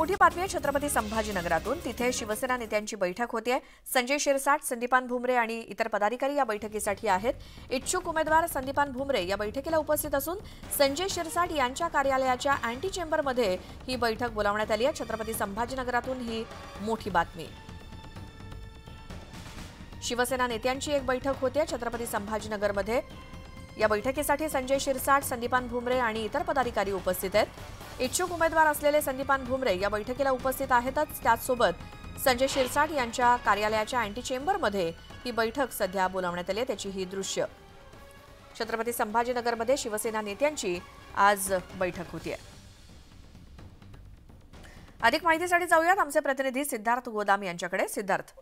मोठी बातमी आहे छत्रपती संभाजीनगरातून। तिथे शिवसेना नेत्यांची बैठक होते। संजय शिरसाट, संदीपान भुमरे आणि इतर पदाधिकारी या बैठकीसाठी आहेत। इच्छुक उमेदवार संदीपान भुमरे या बैठकीला उपस्थित असून संजय शिरसाट यांच्या कार्यालयाच्या अँटी चेंबरमध्ये ही बैठक बोलावण्यात आली आहे। छत्रपती संभाजीनगरातून ही मोठी बातमी। शिवसेना नेत्यांची एक बैठक होते छत्रपती संभाजीनगरमध्ये। या बैठकीसाठी संजय शिरसाट, संदीपान भुमरे आणि इतर पदाधिकारी उपस्थित आहेत। इच्छुक उमेदवार असलेले संदीपान भुमरे या बैठकीला उपस्थित आहेतच। त्याचसोबत संजय शिरसाट यांच्या कार्यालयाच्या अँटी चेंबरमध्ये ही बैठक सध्या बोलावण्यात आली आहे। त्याची ही दृश्य छत्रपती संभाजीनगरमध्ये शिवसेना नेत्यांची आज बैठक होती आहे। अधिक माहितीसाठी जाऊयात आमचे प्रतिनिधी सिद्धार्थ गोदाम यांच्याकडे। सिद्धार्थ,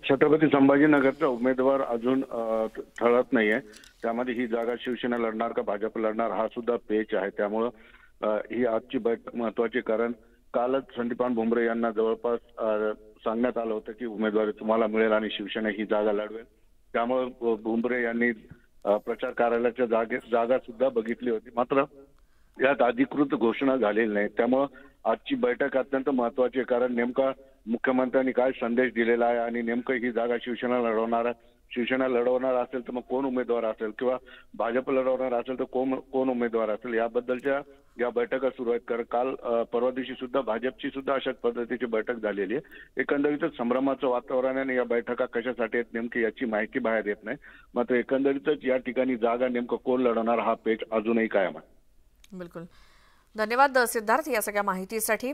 छत्रपती संभाजीनगरचा उमेदवार अजून ठरत नाहीये। त्यामध्ये ही जागा शिवसेना लढणार का भाजप लढणार हा सुद्धा पेच आहे। त्यामुळे ही आजची बैठक महत्वाची, कारण कालच संदीपान भुमरे यांना जवळपास सांगण्यात आलं होतं की उमेदवारी तुम्हाला मिळेल आणि शिवसेना ही जागा लढवेल। त्यामुळे भुमरे यांनी प्रचार कार्यालयाच्या जागा सुद्धा बघितली होती, मात्र यात अधिकृत घोषणा झालेली नाही। त्यामुळे आजची बैठक अत्यंत महत्वाची आहे, कारण नेमका मुख्यमंत्र्यांनी काय संदेश दिलेला आहे आणि नेमकं ही जागा शिवसेना लढवणार असेल तर मग कोण उमेदवार असेल, किंवा भाजप लढवणार असेल तर कोण उमेदवार असेल, याबद्दलच्या या बैठका सुरू आहेत। कारण काल परवा दिवशी सुद्धा भाजपची सुद्धा अशाच पद्धतीची बैठक झालेली आहे। एकंदरीतच संभ्रमाचं वातावरण आणि या बैठका कशासाठी आहेत नेमकी याची माहिती बाहेर येत नाही। मात्र एकंदरीतच या ठिकाणी जागा नेमकं कोण लढवणार हा पेच अजूनही कायम आहे। बिलकुल, धन्यवाद सिद्धार्थ या सगळ्या माहितीसाठी।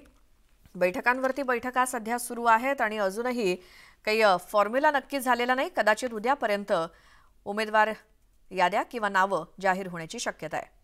बैठकांवरती बैठका सध्या सुरू आहेत आणि अजूनही काही फॉर्म्युला नक्की झालेला नाही। कदाचित उद्यापर्यंत उमेदवार याद्या किंवा नावं जाहीर होण्याची शक्यता आहे।